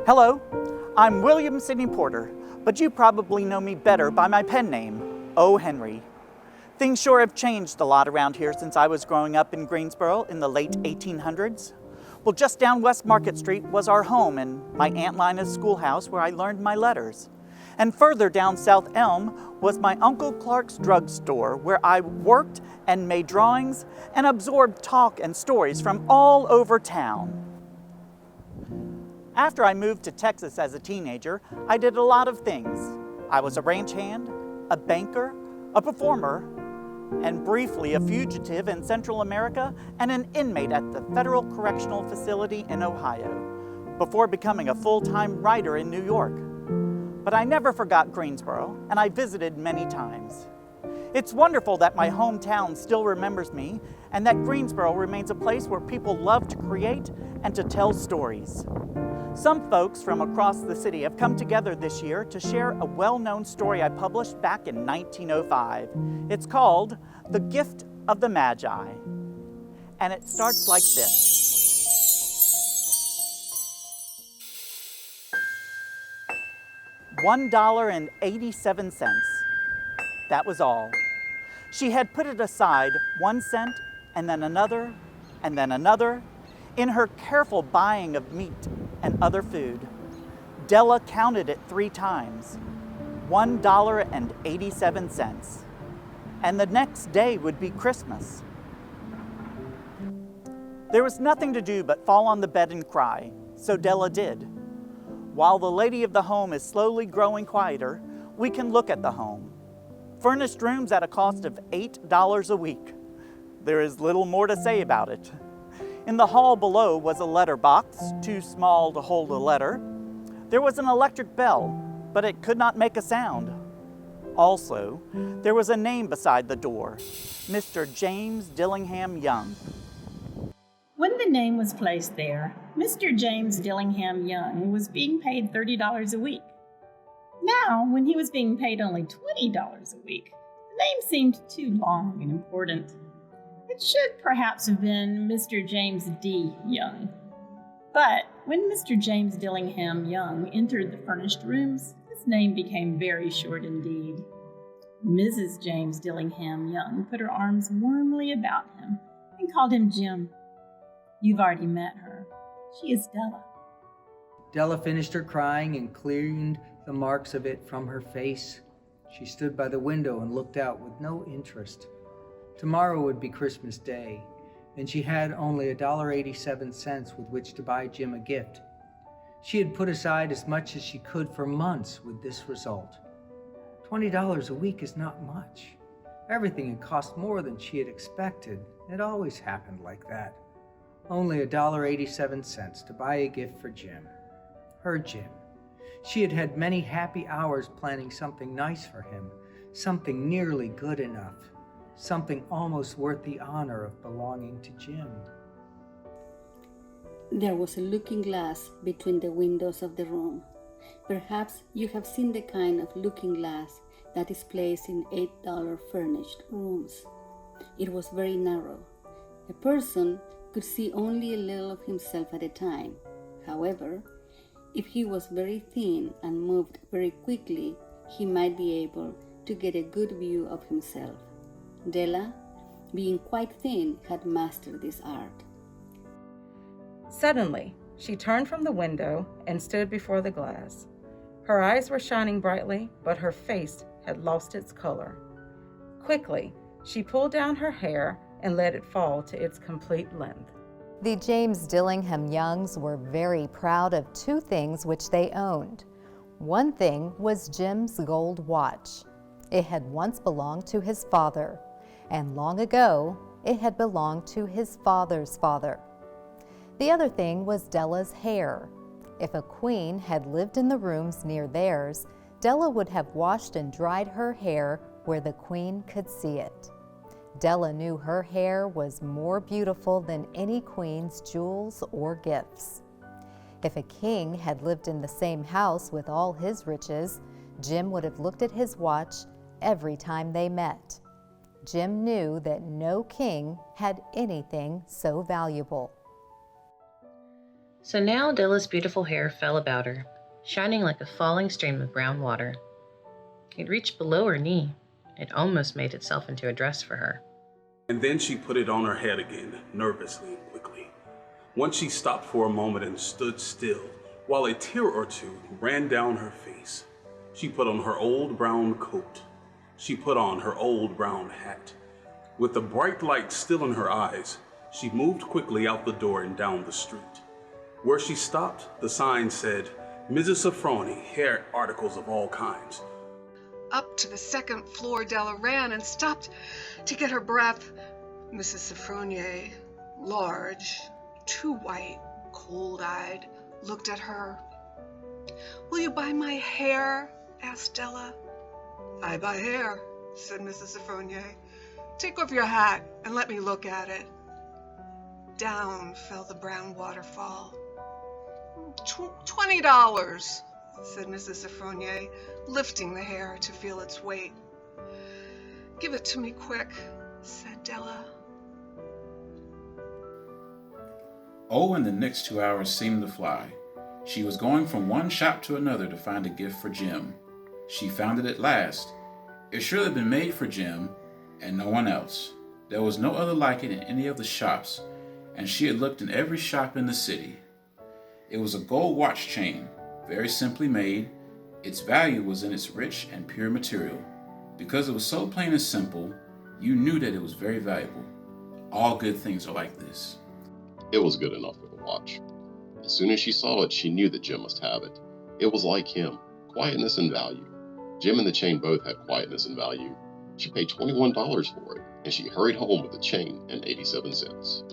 Hello, I'm William Sidney Porter, but you probably know me better by my pen name, O.Henry. Things sure have changed a lot around here since I was growing up in Greensboro in the late 1800s. Well, just down West Market Street was our home and my Aunt Lina's schoolhouse where I learned my letters. And further down South Elm was my Uncle Clark's drugstore where I worked and made drawings and absorbed talk and stories from all over town. After I moved to Texas as a teenager, I did a lot of things. I was a ranch hand, a banker, a performer, and briefly a fugitive in Central America and an inmate at the Federal Correctional Facility in Ohio, before becoming a full-time writer in New York. But I never forgot Greensboro, and I visited many times. It's wonderful that my hometown still remembers me, and that Greensboro remains a place where people love to create and to tell stories. Some folks from across the city have come together this year to share a well-known story I published back in 1905. It's called The Gift of the Magi, and it starts like this. $1.87. That was all. She had put it aside 1 cent, and then another, and then another, in her careful buying of meat and other food. Della counted it 3 times, $1.87. And the next day would be Christmas. There was nothing to do but fall on the bed and cry, so Della did. While the lady of the home is slowly growing quieter, we can look at the home. Furnished rooms at a cost of $8 a week. There is little more to say about it. In the hall below was a letter box, too small to hold a letter. There was an electric bell, but it could not make a sound. Also, there was a name beside the door, Mr. James Dillingham Young. When the name was placed there, Mr. James Dillingham Young was being paid $30 a week. Now, when he was being paid only $20 a week, the name seemed too long and important. It should perhaps have been Mr. James D. Young. But when Mr. James Dillingham Young entered the furnished rooms, his name became very short indeed. Mrs. James Dillingham Young put her arms warmly about him and called him Jim. You've already met her. She is Della. Della finished her crying and cleaned the marks of it from her face. She stood by the window and looked out with no interest. Tomorrow would be Christmas Day, and she had only $1.87 with which to buy Jim a gift. She had put aside as much as she could for months with this result. $20 a week is not much. Everything had cost more than she had expected. It always happened like that. Only $1.87 to buy a gift for Jim. Her Jim. She had had many happy hours planning something nice for him, something nearly good enough. Something almost worth the honor of belonging to Jim. There was a looking glass between the windows of the room. Perhaps you have seen the kind of looking glass that is placed in $8 furnished rooms. It was very narrow. A person could see only a little of himself at a time. However, if he was very thin and moved very quickly, he might be able to get a good view of himself. Della, being quite thin, had mastered this art. Suddenly, she turned from the window and stood before the glass. Her eyes were shining brightly, but her face had lost its color. Quickly, she pulled down her hair and let it fall to its complete length. The James Dillingham Youngs were very proud of 2 things which they owned. One thing was Jim's gold watch. It had once belonged to his father, and long ago, it had belonged to his father's father. The other thing was Della's hair. If a queen had lived in the rooms near theirs, Della would have washed and dried her hair where the queen could see it. Della knew her hair was more beautiful than any queen's jewels or gifts. If a king had lived in the same house with all his riches, Jim would have looked at his watch every time they met. Jim knew that no king had anything so valuable. So now Della's beautiful hair fell about her, shining like a falling stream of brown water. It reached below her knee. It almost made itself into a dress for her. And then she put it on her head again, nervously and quickly. Once she stopped for a moment and stood still, while a tear or two ran down her face. She put on her old brown coat. She put on her old brown hat. With the bright light still in her eyes, she moved quickly out the door and down the street. Where she stopped, the sign said, Mrs. Sofroni, hair articles of all kinds. Up to the second floor, Della ran and stopped to get her breath. Mrs. Sofroni, large, too white, cold-eyed, looked at her. Will you buy my hair? Asked Della. I buy hair, said Mrs. Sofroni. Take off your hat and let me look at it. Down fell the brown waterfall. $20, said Mrs. Sofroni, lifting the hair to feel its weight. Give it to me quick, said Della. And the next 2 hours seemed to fly. She was going from one shop to another to find a gift for Jim. She found it at last. It should have been made for Jim and no one else. There was no other like it in any of the shops, and she had looked in every shop in the city. It was a gold watch chain, very simply made. Its value was in its rich and pure material. Because it was so plain and simple, you knew that it was very valuable. All good things are like this. It was good enough for the watch. As soon as she saw it, she knew that Jim must have it. It was like him, quietness and value. Jim and the chain both had quietness and value. She paid $21 for it, and she hurried home with the chain and 87 cents.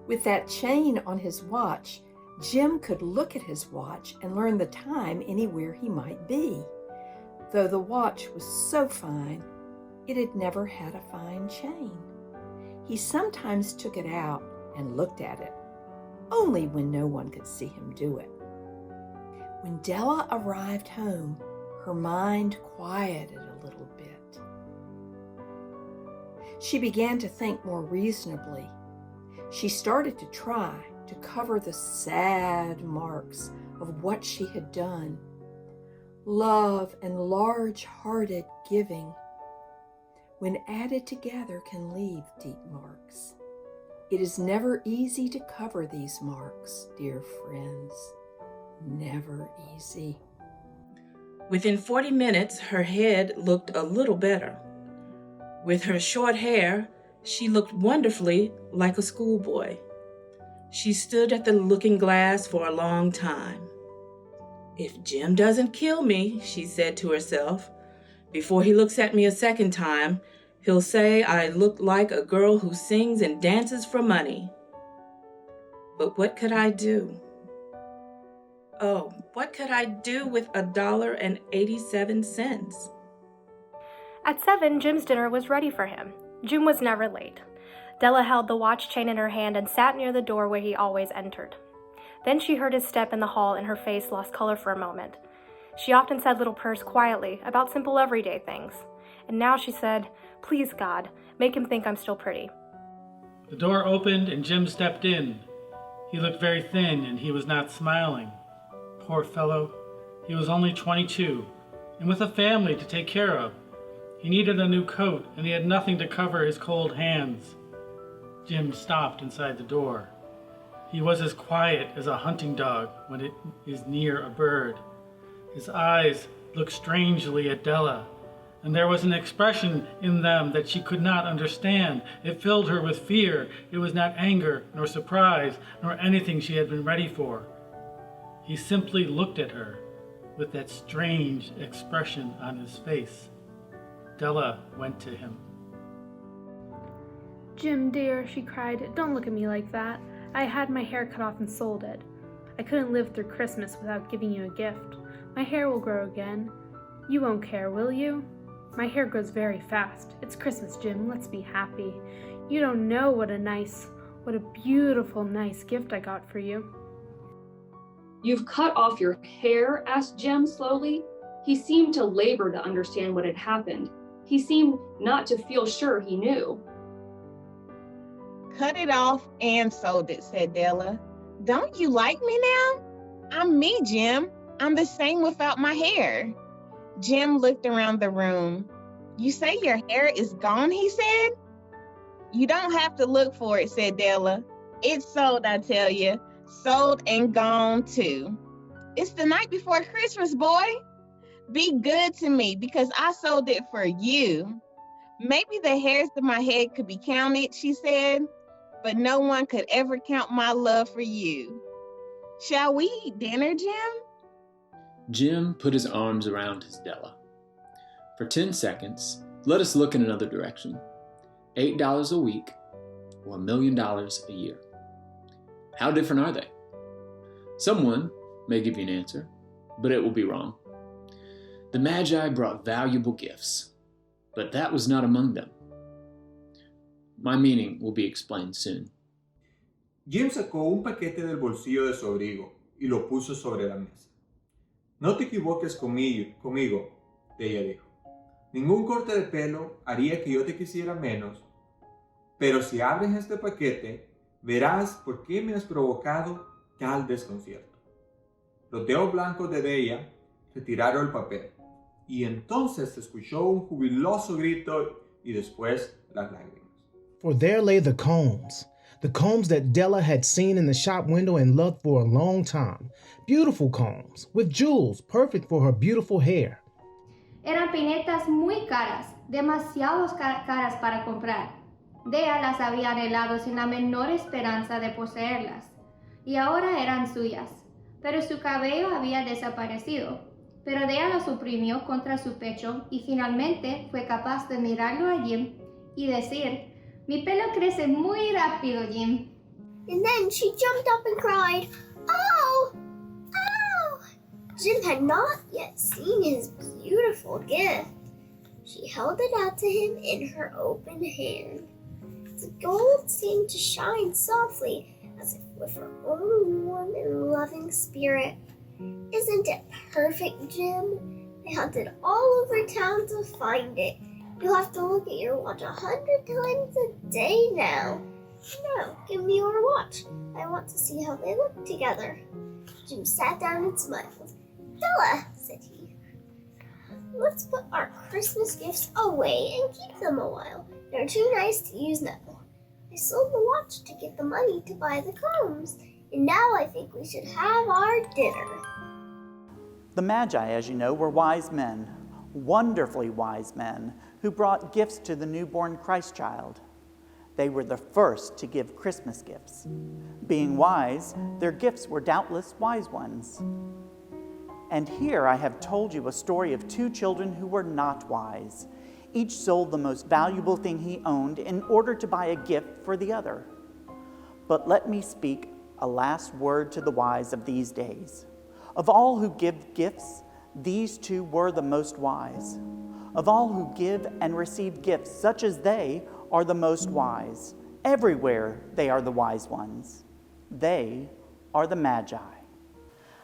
With that chain on his watch, Jim could look at his watch and learn the time anywhere he might be. Though the watch was so fine, it had never had a fine chain. He sometimes took it out and looked at it, only when no one could see him do it. When Della arrived home, her mind quieted a little bit. She began to think more reasonably. She started to try to cover the sad marks of what she had done. Love and large-hearted giving, when added together, can leave deep marks. It is never easy to cover these marks, dear friends. Never easy. Within 40 minutes, her head looked a little better. With her short hair, she looked wonderfully like a schoolboy. She stood at the looking glass for a long time. If Jim doesn't kill me, she said to herself, before he looks at me a second time, he'll say I look like a girl who sings and dances for money. But what could I do? Oh, what could I do with $1.87? At 7, Jim's dinner was ready for him. Jim was never late. Della held the watch chain in her hand and sat near the door where he always entered. Then she heard his step in the hall and her face lost color for a moment. She often said little prayers quietly about simple everyday things. And now she said, "Please, God, make him think I'm still pretty." The door opened and Jim stepped in. He looked very thin and he was not smiling. Poor fellow, he was only 22 and with a family to take care of. He needed a new coat and he had nothing to cover his cold hands. Jim stopped inside the door. He was as quiet as a hunting dog when it is near a bird. His eyes looked strangely at Della, and there was an expression in them that she could not understand. It filled her with fear. It was not anger, nor surprise, nor anything she had been ready for. He simply looked at her with that strange expression on his face. Della went to him. "Jim, dear," she cried, "don't look at me like that. I had my hair cut off and sold it. I couldn't live through Christmas without giving you a gift. My hair will grow again. You won't care, will you? My hair grows very fast. It's Christmas, Jim. Let's be happy. You don't know what a beautiful, nice gift I got for you." "You've cut off your hair?" asked Jim slowly. He seemed to labor to understand what had happened. He seemed not to feel sure he knew. "Cut it off and sold it," said Della. Don't you like me now? I'm me, Jim. I'm the same without my hair. Jim looked around the room. You say your hair is gone, he said. You don't have to look for it, said Della. It's sold, I tell you. Sold and gone too. It's the night before Christmas, boy. Be good to me because I sold it for you. Maybe the hairs of my head could be counted, she said, but no one could ever count my love for you. Shall we eat dinner, Jim? Jim put his arms around his Della. For 10 seconds, let us look in another direction. $8 a week or $1 million a year. How different are they? Someone may give you an answer, but it will be wrong. The Magi brought valuable gifts, but that was not among them. My meaning will be explained soon. Jim sacó un paquete del bolsillo de su abrigo y lo puso sobre la mesa. No te equivoques conmigo, ella dijo. Ningún corte de pelo haría que yo te quisiera menos, pero si abres este paquete, verás por qué me has provocado tal desconcierto. Los dedos blancos de ella retiraron el papel, y entonces se escuchó un jubiloso grito y después las lágrimas. For there lay the combs that Della had seen in the shop window and loved for a long time. Beautiful combs, with jewels, perfect for her beautiful hair. Eran peinetas muy caras, demasiado caras para comprar. Dea las había anhelado sin la menor esperanza de poseerlas, y ahora eran suyas. Pero su cabello había desaparecido. Pero Dea lo suprimió contra su pecho y finalmente fue capaz de mirarlo a Jim y decir, mi pelo crece muy rápido, Jim. And then she jumped up and cried, "Oh! Oh!" Jim had not yet seen his beautiful gift. She held it out to him in her open hand. The gold seemed to shine softly, as if with her own warm and loving spirit. Isn't it perfect, Jim? I hunted all over town to find it. You'll have to look at your watch 100 times a day now. No, give me your watch. I want to see how they look together. Jim sat down and smiled. Della, said he, let's put our Christmas gifts away and keep them a while. They're too nice to use now. I sold the watch to get the money to buy the combs, and now I think we should have our dinner. The Magi, as you know, were wise men, wonderfully wise men, who brought gifts to the newborn Christ child. They were the first to give Christmas gifts. Being wise, their gifts were doubtless wise ones. And here I have told you a story of two children who were not wise. Each sold the most valuable thing he owned in order to buy a gift for the other. But let me speak a last word to the wise of these days. Of all who give gifts, these two were the most wise. Of all who give and receive gifts such as they are the most wise. Everywhere they are the wise ones. They are the Magi.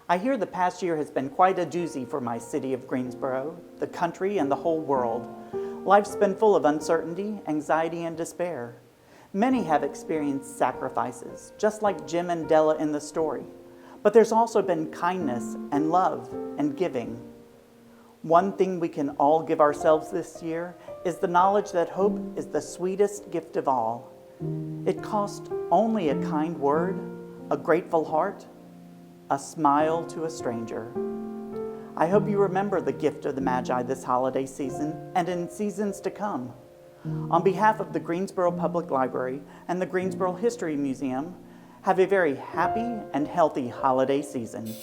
I hear the past year has been quite a doozy for my city of Greensboro, the country, and the whole world. Life's been full of uncertainty, anxiety, and despair. Many have experienced sacrifices, just like Jim and Della in the story. But there's also been kindness and love and giving. One thing we can all give ourselves this year is the knowledge that hope is the sweetest gift of all. It costs only a kind word, a grateful heart, a smile to a stranger. I hope you remember the gift of the Magi this holiday season and in seasons to come. On behalf of the Greensboro Public Library and the Greensboro History Museum, have a very happy and healthy holiday season.